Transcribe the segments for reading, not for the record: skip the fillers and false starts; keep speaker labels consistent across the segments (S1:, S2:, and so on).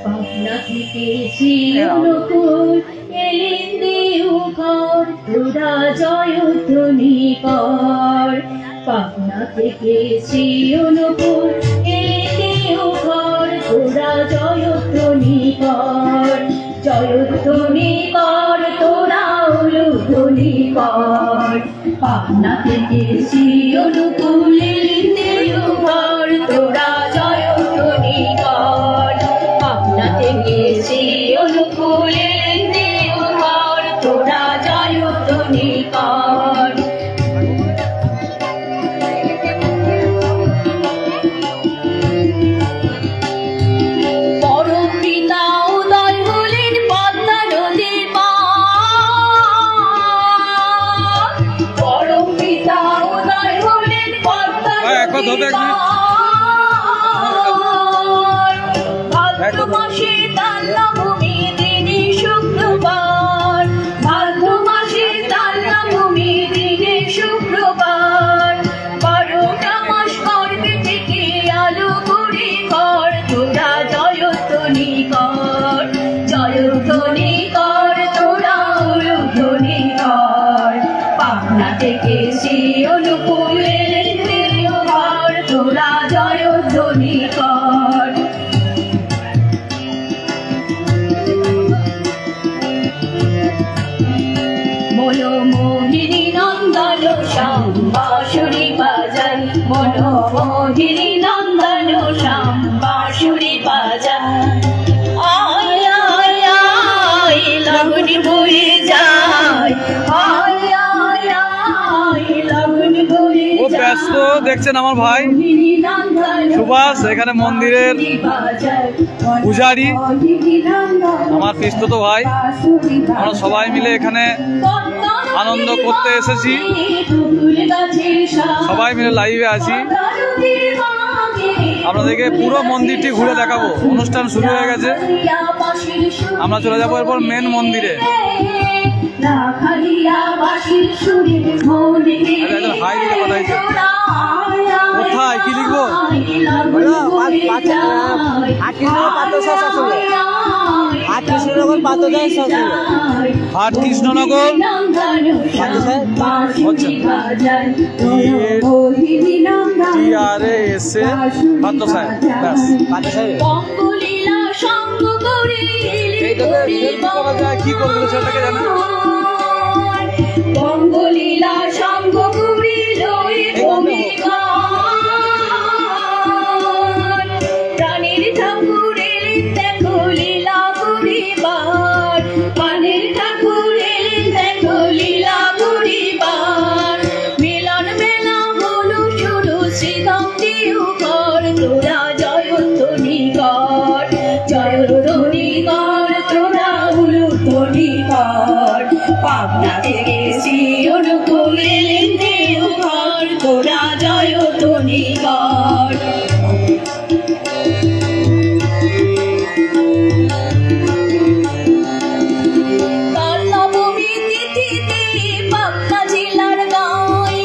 S1: পাবনা থেকে শ্রীঅনুকূল এলেন দেওঘর, তোরা জয়ধ্বনি কর। পাবনা থেকে শ্রীঅনুকূল এলেন দেওঘর, তোরা জয়ধ্বনি কর। জয়ধ্বনি কর, তোরা উলুধ্বনি কর। পাবনা থেকে শ্রীঅনুকূল এলেন দেওঘর, তোরা জয়ধ্বনি কর। পাবনা থেকে শ্রীঅনুকূল এলেন দেওঘর, তোরা জয়ধ্বনি কর। পরম পিতা উদয় হলেন পদ্মা নদীর পার। পরম পিতা উদয় হলেন পদ্মা নদীর পার। ভাদ্র মাসে দান্নাভূমি দিনে শুক্রবার। ভাদ্র মাসে দান্নাভূমি দিনে শুক্রবার। 12টা মাস করবে থেকে আলো করে কর, তোরা জয়ধ্বনি কর। জয়ধ্বনি কর, তোরা উলুধ্বনি কর। পাবনা থেকে শ্রীঅনুকূল এলেন দেওঘর, তোরা জয়ধ্বনি কর। মনোমোহিনী নন্দন শ্যাম বাঁশুরি বাজাই। মনোমোহিনী নন্দন শ্যাম বাঁশুরি বাজাই। আয় আয় আয় লগন বয়ে যায়। আয় আয় আয় লগন বয়ে যায়।
S2: ও ব্যস্ত দেখছেন আমার ভাই সুভাষ, এখানে মন্দিরের পূজারি, আমার পিস্তত ভাই। আমরা সবাই মিলে এখানে আনন্দ করতে এসেছি, সবাই মিলে লাইভে আছি। আপনাদেরকে পুরো মন্দিরটি ঘুরে দেখাবো। অনুষ্ঠান শুরু হয়ে গেছে, আমরা চলে যাবো এরপর মেন মন্দিরে। হাই লিখে পাঠাইছে, কোথায় কি লিখবো? হাট কৃষ্ণনগর কি করবে সেটাকে জানা।
S1: বঙ্গলীলা শঙ্কপুরী লয়ে প্রাণের ঠাকুর এলেন দেখো লীলা করিবার। প্রাণের ঠাকুর এলেন দেখো লীলা করিবার। মিলন মেলা হলো শুরু শ্রীধাম দেওঘর, তোরা জয়ধ্বনি কর। জয়ধ্বনি কর, তোরা উলুধ্বনি কর। পাবনা থেকে শ্রীঅনুকূল এলেন দেওঘর, তোরা জয়ধ্বনি কর। দান্নাভূমি তিথিতে পাবনা জেলার গাঁয়,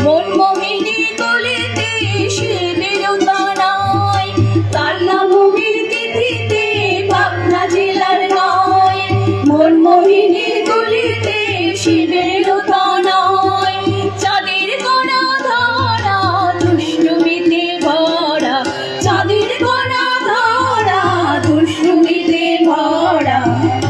S1: মনমোহিনী গলিতে শিবের তানায়। দান্নাভূমির তিথিতে পাবনা জেলার গাঁয়, মনমোহিনীর গলিতে শিবের তানায়। চাঁদের কণা ধরা দুষ্টুমিতে ভরা। চাঁদের কণা ধরা দুষ্টুমিতে ভরা।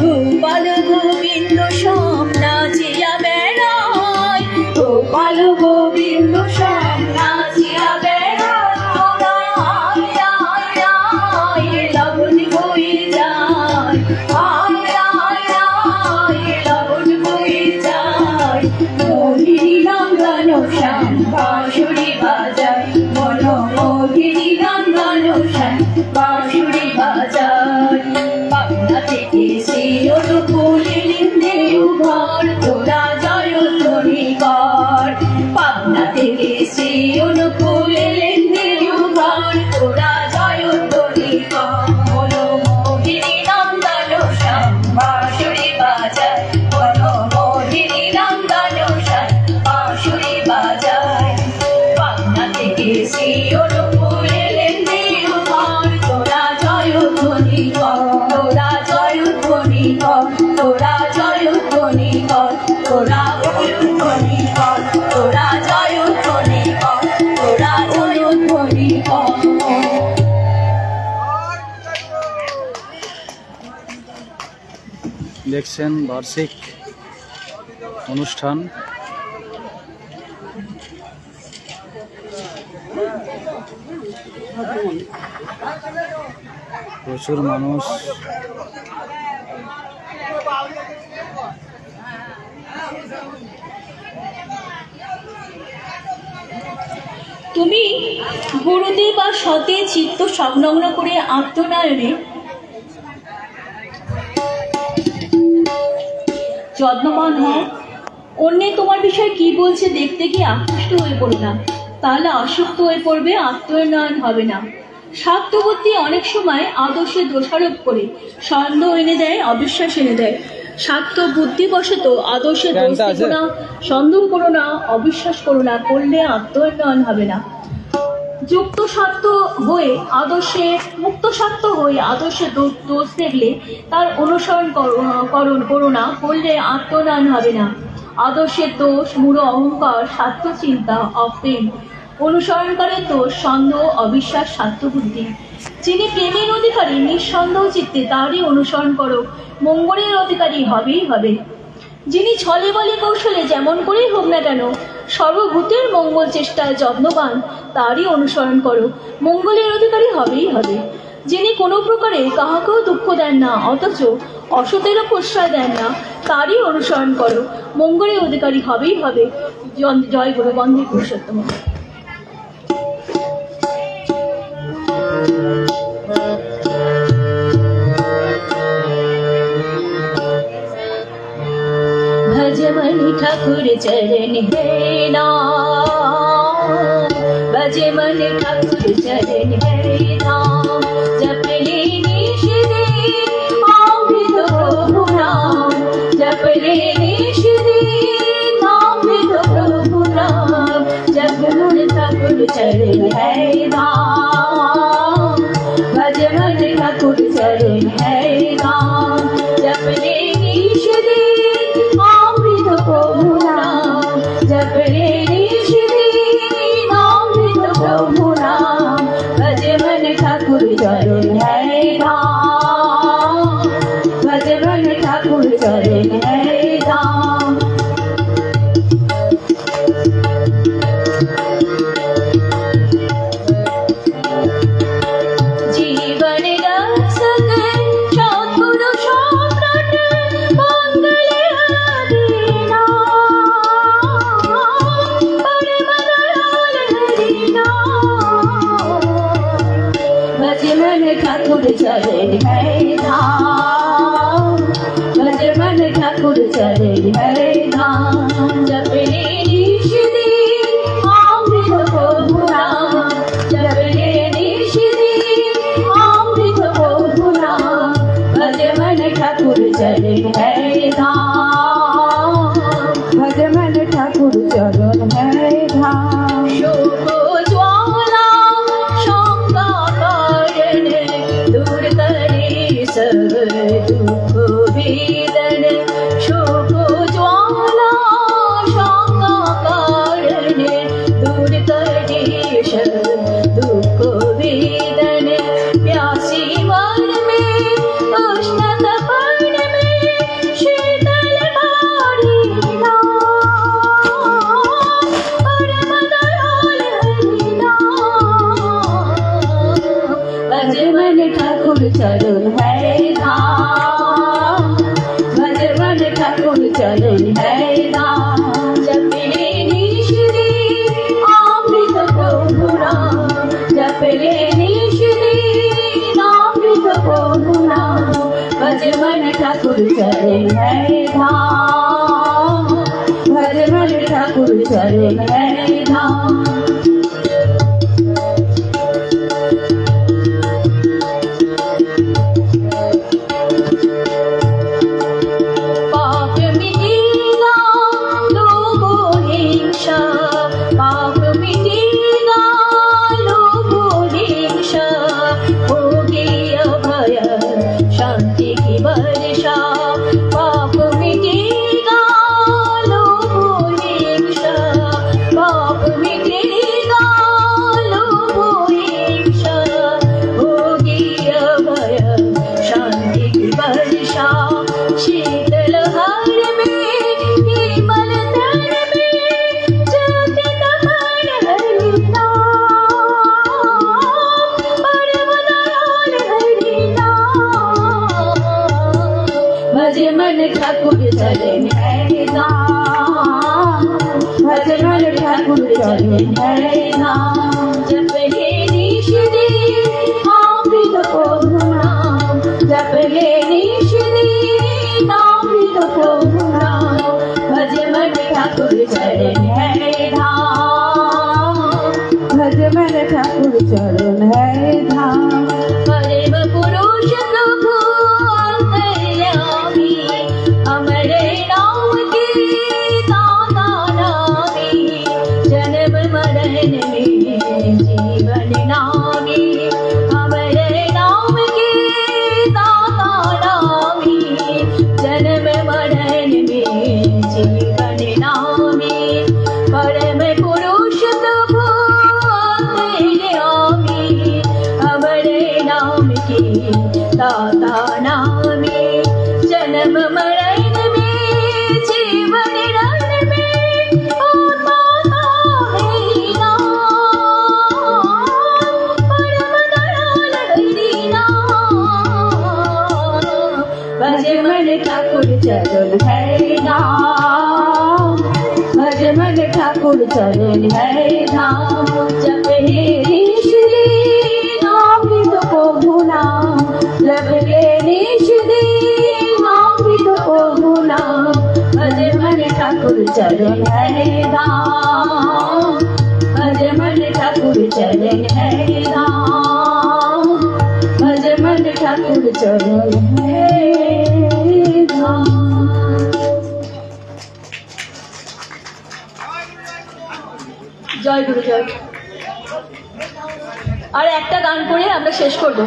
S1: গোপাল গোবিন্দ সব নাচিয়া বেড়ায়। গোপাল গোবিন্দ সব নাচিয়া বেড়ায়। তোরা আয় আয় আয় লগন বয়ে যায়। আয় আয় আয় লগন বয়ে যায়। মোহিনী নন্দন শ্যাম বাঁশুরি বাজায়। মনোমোহিনী নন্দন শ্যাম বাঁশুরি বাজায়। পাবনা থেকে শ্রীঅনুকূল এলেন দেওঘর, তোরা জয়ধ্বনি কর। পাবনা থেকে শ্রীঅনুকূল এলেন দেওঘর, তোরা জয়ধ্বনি কর। মনোমোহিনী নন্দন শ্যাম বাঁশুরি বাজায়। মনোমোহিনী নন্দন শ্যাম বাঁশুরি বাজায়। পাবনা থেকে শ্রীঅনুকূল এলেন দেওঘর, তোরা জয়ধ্বনি কর।
S2: দেখছেন বার্ষিক অনুষ্ঠান। প্রচুর মানুষ।
S1: তুমি গুরুদেব বা সতে চিত্ত সংলগ্ন করে আত্মনায়নে যত্নবান হও। অন্যে তোমার বিষয়ে কি বলছে দেখতে গিয়ে আকৃষ্ট হয়ে পড়ো না, তাহলে আসক্ত হয়ে পড়বে, আত্মোন্নয়ন হবে না। স্বার্থবুদ্ধি অনেক সময় আদর্শে দোষারোপ করে সন্দেহ এনে দেয়, অবিশ্বাস এনে দেয়। স্বার্থ বুদ্ধিবশত আদর্শে দোষ দেবো না, সন্দেহ করো না, অবিশ্বাস করো না, করলে আত্মোন্নয়ন হবে না। যুক্ত স্বার্থ হয়ে আদর্শে, মুক্ত স্বার্থ হয়ে আদর্শে দোষ দেখলে তার অনুসরণ করো না, করলে আত্মোন্নয়ন হবে না। আদর্শের দোষ মূঢ় অহংকার, স্বার্থ চিন্তা, অপ্রেম। অনুসরণকারের দোষ সন্দেহ, অবিশ্বাস, স্বার্থবুদ্ধি। যিনি প্রেমের অধিকারী নিঃসন্দেহ চিত্তে তারই অনুসরণ করো, মঙ্গলের অধিকারী হবেই হবে। যিনি ছলে বলে কৌশলে যেমন করেই হোক না কেন সর্বভূতের মঙ্গল চেষ্টায় যত্নবান, তারই অনুসরণ করো, মঙ্গলের অধিকারী হবেই হবে। যিনি কোনো প্রকারে কাহাকেও দুঃখ দেন না, অথচ অসতেরও প্রশ্রয় দেন না, তারই অনুসরণ করো, মঙ্গলের অধিকারী হবেই হবে। জয় গুরু, বন্দে পুরুষোত্তম। भजमनि ठाकुर चरण है नाम, भजमनि ठाकुर चरण है नाम। जप ले निश दिन अमृत प्रभु नाम, जप ले निश दिन अमृत प्रभु नाम। जपमनि ठाकुर चरण है नाम, भजमनि ठाकुर चरण है नाम। जप ले निश दिन अमृत प्रभु नाम, जप ले निश दिन अमृत प्रभु नाम। भजमनि ठाकुर चरण है नाम, भजमनि ठाकुर चरण है नाम। जीवन रक्षक सद्गुरु सम्राट मंगल हरि नाम, परम दयाल हरि नाम। भजमनि ठाकुर चरण है नाम, भजमनि ठाकुर चरण है नाम। जप ले निश दिन अमृत प्रभु नाम, जप ले निश दिन अमृत प्रभु नाम। भजमनि ठाकुर चरण है नाम, भजमनि ठाकुर चरण है नाम। शोक ज्वाला शंका कारण दूर करे सब दुख वेदन। शोक ज्वाला शंका कारण दूर करे सब दुख वेदन। प्यासी मन में उष्ण तपन में शीतल बारी नाम, परम दयाल हरि नाम। भजमनि ठाकुर चरण है नाम, भजमनि ठाकुर चरण है नाम। जप ले निश दिन अमृत प्रभु नाम, जप ले निश दिन अमृत प्रभु नाम। भजमनि ठाकुर चरण है नाम, भजमनि ठाकुर चरण है नाम। पाप मिटेगा लोगो हिंसा, पाप मिटेगा लोगो हिंसा। होगी अभय शांति की वर्षा, पाप मिटेगा लोगो हिंसा, पाप मिटेगा लोगो हिंसा। होगी अभय शांति की वर्षा, भज मन ठाकुर चरण है नाम, भज मन ठाकुर चरण है नाम। जप ले निश दिन अमृत प्रभु नाम, जप ले निश दिन अमृत प्रभु नाम। भज मन ठाकुर चरण है धाम, भज मन ठाकुर चरण है धाम। परम पुरुष प्रभु अंतर्यामी, अमर नाम के दाता नामी। जन्म मरण में जीवन नामी, अमर नाम के दाता नामी। जन्म मरण में जीवन नामी। परम पुरुष प्रभु अंतर्यामी, अमर नाम के दाता नामी। जन्म मरण में जीवन रण में ओ दाता है नाम। परम दयाल हरि नाम, भज मन ठाकुर चरण है नाम, भज मन ठाकुर चरण है नाम। जप हे ऋष दिन अमृत प्रभु नाम, जप ले निश दिन अमृत प्रभु नाम। भज मन ठाकुर चरण है धाम, भज मन ठाकुर चरण है धाम, भज मन ठाकुर चरण है धाम। জয় গুরু জয়। আর একটা গান করে আমরা শেষ করব।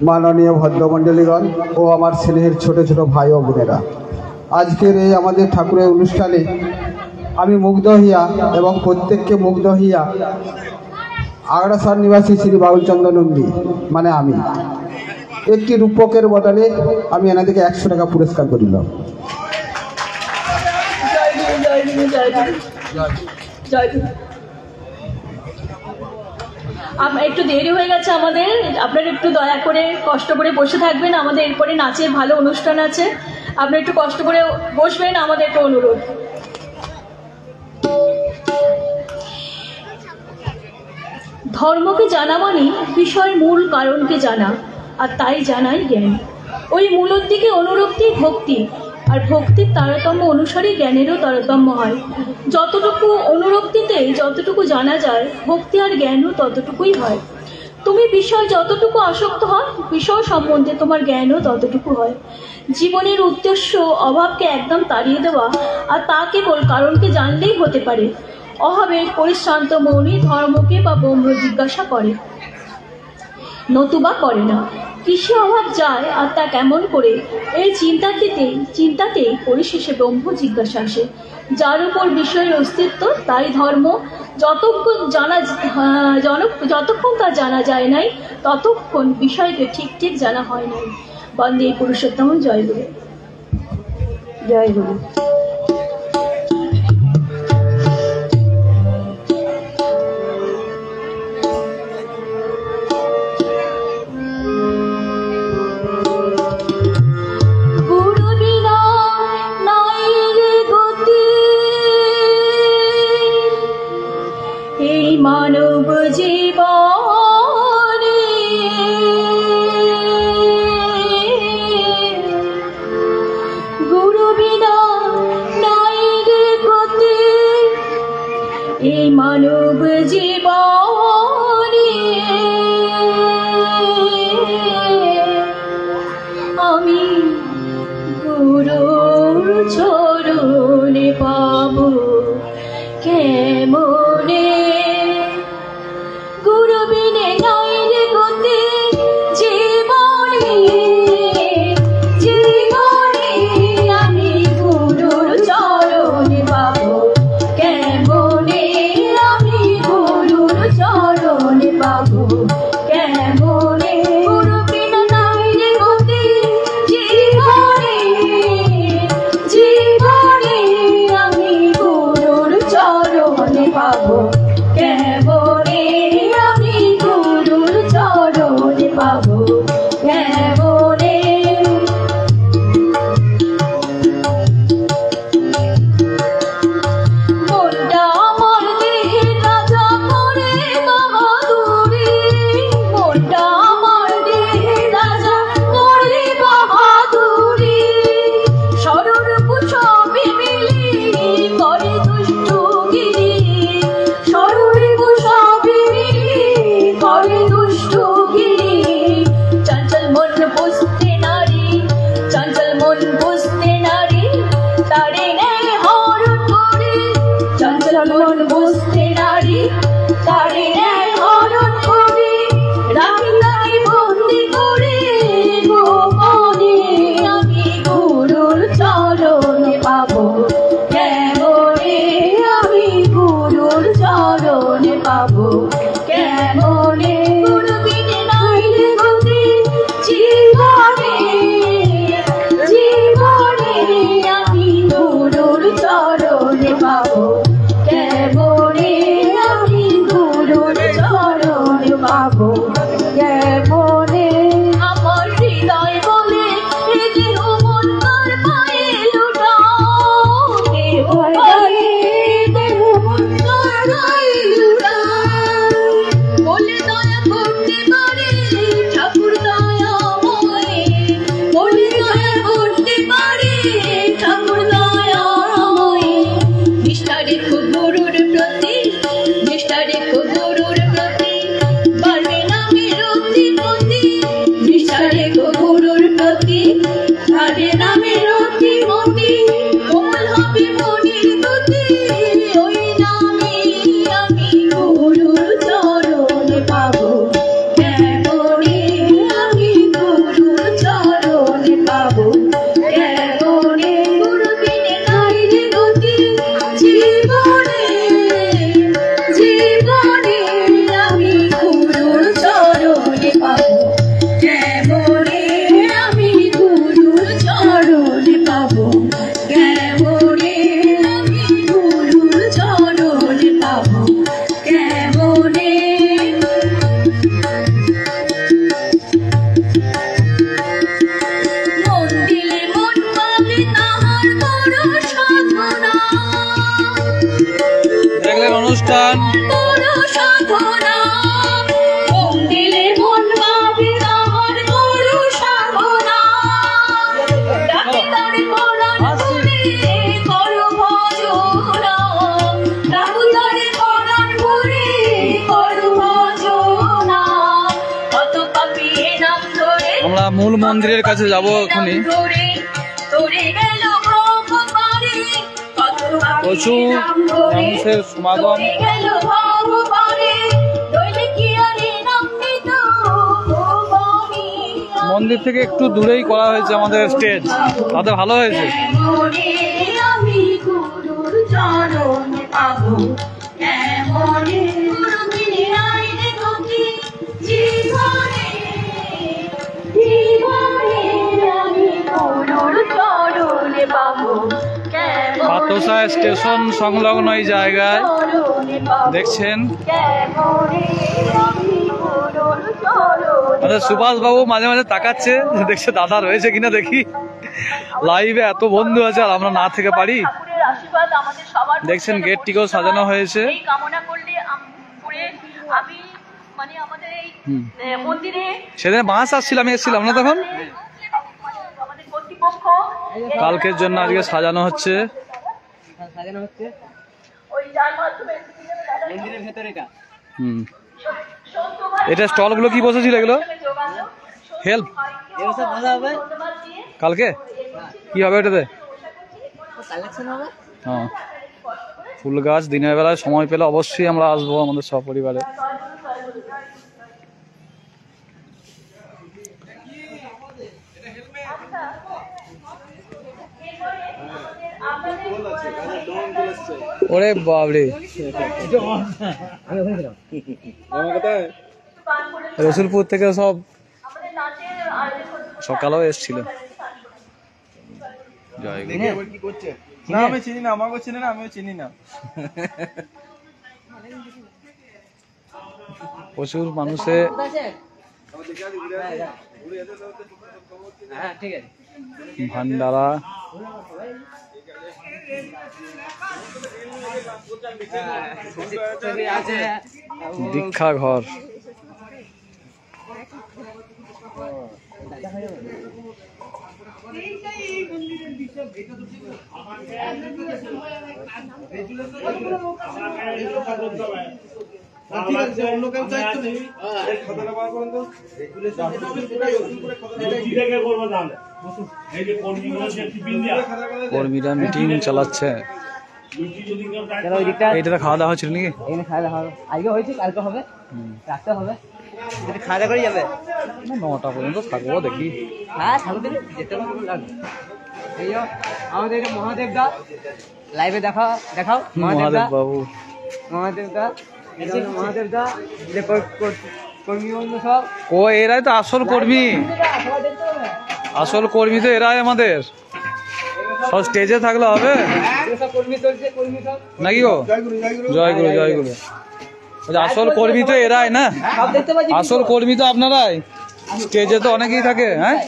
S3: মাননীয় ভদ্রমণ্ডলীগণ ও আমার স্নেহের ছোট ছোট ভাই ও বোনেরা, আজকের এই আমাদের ঠাকুরের অনুষ্ঠানে আমি মুগ্ধ হইয়া এবং প্রত্যেককে মুগ্ধ হইয়া আগ্রাসন নিবাসী শ্রী বাউলচন্দ্র নন্দী মানে আমি একটি রূপকের বদলে আমি এনাদেরকে 100 টাকা পুরস্কার করিলাম।
S1: জয় গুরু জয় গুরু জয় গুরু জয় গুরু। একটু দেরি হয়ে গেছে আমাদের, আপনারা একটু দয়া করে কষ্ট করে বসে থাকবেন। আমাদের এরপরে নাচের ভালো অনুষ্ঠান আছে, আপনারা একটু কষ্ট করে বসবেন, আমাদের একটা অনুরোধ। ধর্মকে জানা মানে বিষয়ের মূল কারণকে জানা, আর তাই জানাই জ্ঞান। ওই মূলের দিকে অনুরক্তি ভক্তি, আর ভক্তির তারতম্য অনুসারে জ্ঞানেরও তারতম্য হয়। যতটুকু অনুরক্তিতে যতটুকু জানা যায়, ভক্তি আর জ্ঞানও ততটুকুই হয়। তুমি বিষয় যতটুকু আসক্ত হয়, বিষয় সম্বন্ধে তোমার জ্ঞানও ততটুকু হয়। জীবনের উদ্দেশ্য অভাবকে একদম তাড়িয়ে দেওয়া, আর তা কেবল কারণকে জানলেই হতে পারে। অভাবের পরিশ্রান্ত মনই ধর্মকে বা ব্রহ্ম জিজ্ঞাসা করে, নতুবা করে না। কিসে অভাব যায় আর তা কেমন করে, এই চিন্তাতেই পরিশেষে ব্রহ্ম জিজ্ঞাসা আসে। যার উপর বিষয়ের অস্তিত্ব তাই ধর্ম। যতক্ষণ তা জানা যায় নাই, ততক্ষণ বিষয়কে ঠিক ঠিক জানা হয় নাই। বন্দে পুরুষোত্তম। জয় গুরু জয় গুরু। মানব জীবনে গুরু বিনা নাই রে গতি, এই মানব জীবনে আমি গুরুর চরণে পাবো কেমনে। গুরু বিনে নাই রে গতি জীবনে, জীবনে আমি গুরুর চরণে পাবো কেমনে, আমি গুরুর পাবো কেমনে গুরুবিনে নাই রে গতি জীবনে জীবনে আমি গুরুর চরণে পাবো কেমনে আমি গুরুর চরণে পাবো কেমনে আমার হৃদয় বলে এ দেহ মন তার পায়ে লুটাও দেহ গায়ে দেহ মন তার পায়ে লুটাও বলে দয়া করতে পারে ঠাকুর দয়াময় বলে দয়া করতে পারে ঠাকুর দয়াময় নিষ্ঠা রেখো গুরুর প্রতি নিষ্ঠা রেখো গুরুর প্রতি বাড়বে না বিরক্তি মতি নিষ্ঠা রেখো গুরুর প্রতি বাড়বে না বিরক্তি মতি কোমল হবে মনের গতি ওই নামে আমি গুরুর চরণে পাবো কেমনে আমি গুরুর চরণে পাবো কেমনে গুরুবিনে নাই রে গতি জীবনে জীবনে আমি গুরুর চরণে পাবো কেমনে আমি গুরুর চরণে পাবো কেমনে আমি গুরুর চরণে পাবো কেমনে মন দিলে মন পাবে তাহার বড় সাধনা
S2: দেখলেন অনুষ্ঠান।
S1: বড় সাধনা মন দিলে মন পাবে তাহার বড় সাধনা ডাকে তারে পরাণ ভরে করো ভজনা ডাকে তারে পরাণ ভরে করো ভজনা কত পাপী এ নাম ধরে
S2: আমরা মূল মন্দিরের কাছে যাব এখনই। প্রচুর মানুষের সমাগম। মন্দির থেকে একটু দূরেই করা হয়েছে আমাদের স্টেজ, তাতে ভালো হয়েছে।
S1: আমি গুরুর চরণে পাবো এমনে গুরুবিনে নাই রে গতি জীবনে জীবনে আমি গুরুর চরণে পাবো
S2: পাতোসা স্টেশন সংলগ্ন এই জায়গায় দেখছেন আচ্ছা, সুভাষ বাবু মাঝে মাঝে তাকাচ্ছে দেখছে দাদা রয়েছে কিনা দেখি। লাইভে এত বন্ধু আছে আর আমরা না থেকে পারি। দেখছেন গেটটিকেও সাজানো হয়েছে। সেদিন বাস আসছিল, আমি এসেছিলাম না তখন। কালকের জন্য আজকে সাজানো হচ্ছে। এটা স্টল গুলো কি বসেছিল এগুলো? হেল্প কালকে কি হবে এটাতে? হ্যাঁ, ফুল গাছ দিনের বেলায় সময় পেলে অবশ্যই আমরা আসবো আমাদের সপরিবারে। ওরে বাবরে, রসুলপুর থেকে সব সকালেও এসছিল।
S4: না আমি চিনি না, আমাকেও চিনি না, আমিও চিনি না।
S2: প্রচুর মানুষে ভান্ডারা, দীক্ষা ঘর, কর্মীরা মিটিং চালাচ্ছে। এইটা খাওয়া দাওয়া হচ্ছিল নাকি?
S5: আজকে হয়েছে, কালকে হবে, রাখতে হবে। খাওয়া দাওয়া করে যাবে
S2: 9টা পর্যন্ত থাকবো দেখি।
S5: হ্যাঁ থাকবে, যেতে লাগবে। এই আমাদের মহাদেব দা লাইভে দেখাও।
S2: মহাদেব বাবু,
S5: মহাদেব দা মহাদেব দা কর্মী বন্ধু সব
S2: ও এরাই তো আসল কর্মী,
S5: সবাই দেখতে হবে।
S2: আসল কর্মী তো এরাই আমাদের। সব স্টেজে থাকলে হবে
S5: এগুলো সব কর্মী চলছে, কর্মী সব
S2: নাকি গো? জয় গুরু জয় গুরু। বলছি, আসল কর্মী তো এরাই না,
S5: সব দেখতে পাচ্ছি।
S2: আসল কর্মী তো আপনারাই। স্টেজে তো অনেকেই থাকে। হ্যাঁ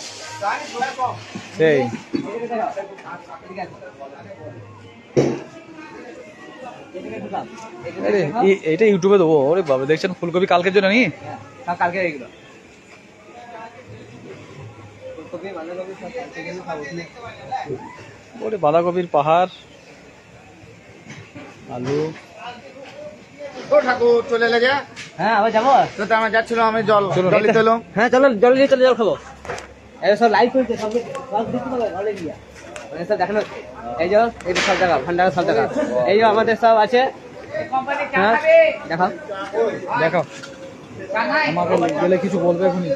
S2: সেই আরে এইটা ইউটিউবে দেবো। ওরে বাবা, দেখছেন ফুলকপি কালকের জন্য নি?
S5: সব কালকে এগুলো ফুলকপি বাঁধাকপি সব কালকে জন্য সব উঠলে।
S2: ওরে বাঁধাকপির পাহাড়, আলু।
S4: ও ঠাকুর চলে লেগে
S5: হ্যাঁ আবার যাবো।
S4: তো তো আমরা যাচ্ছিলাম, আমি জল
S2: চলুন।
S4: জল নিতে এলাম।
S5: হ্যাঁ চলো জল দিয়ে চলে জল খাবো। এই সব লাইভ চলছে, সব সব দেখতে পাবে ভালো গিয়া মানে সব দেখানো হচ্ছে। এই যে এই সব জায়গা ভান্ডার সব জায়গা, এই যে আমাদের সব আছে। হ্যাঁ দেখাও
S2: দেখাও, আমাকে গেলে কিছু বলবে এখনই।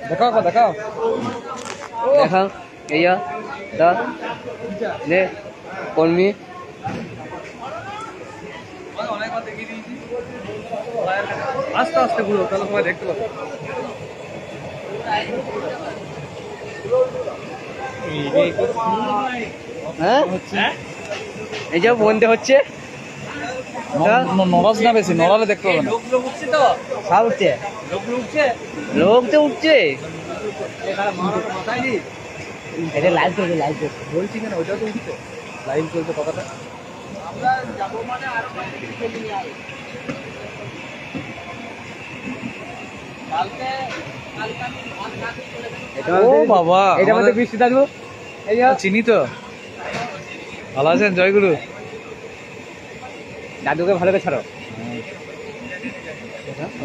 S2: দেখাও দেখাও।
S5: দেখাও এই যে দা নে কর্মী
S2: অনেকবার দেখিয়ে দিয়েছি। আস্তে আস্তে ঘুরো, তাহলে সবাই দেখতে পাবে।
S5: হ্যাঁ এই যে বন্ধে হচ্ছে
S2: নরাজ না বেশি, নড়ালে দেখতে পাবে না।
S5: সব উঠছে, লোক তো উঠছে। এটা লাইভ চলছে, লাইভ চলছে।
S2: বলছি কেন, ওইটাও তো উঠছে, লাইভ চলছে কথাটা। ও বাবা,
S5: এটা আমাদের
S2: আমাদের
S5: বৃষ্টি থাকবো। এই যে
S2: চিনি তো। ভালো আছেন জয়গুরু?
S5: দাদুকে ভালো করে ছাড়ো।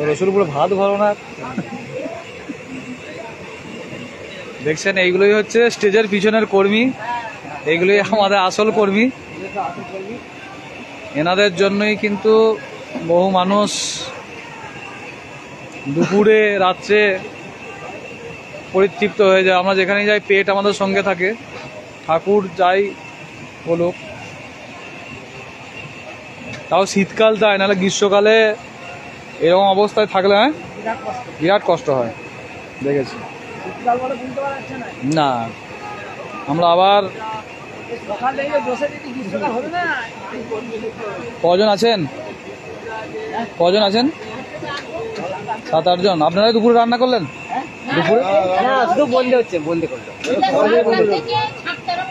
S2: রসুলপুরে ভাত ভালো না। দেখছেন, এইগুলোই হচ্ছে স্টেজের পিছনের কর্মী, এইগুলোই আমাদের আসল কর্মী। এনাদের জন্যই কিন্তু বহু মানুষ দুপুরে রাত্রে পরিতৃপ্ত হয়ে যায়। আমরা যেখানে যাই পেট আমাদের সঙ্গে থাকে, ঠাকুর যাই বলুক। তাও শীতকাল তাই, নাহলে গ্রীষ্মকালে এরকম অবস্থায় থাকলে বিরাট কষ্ট হয়, দেখেছি। না, আমরা আবার কজন আছেন? কজন আছেন? 7-8 জন। আপনারাই দুপুরে রান্না করলেন? দুপুরে
S5: না শুধু বন্ধে হচ্ছে, বন্ধে করলো।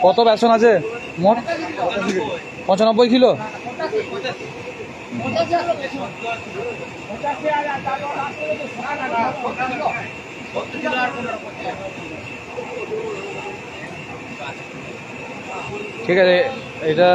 S2: কত বেসন আছে মোট? 95 কিলো। ঠিক আছে, এটা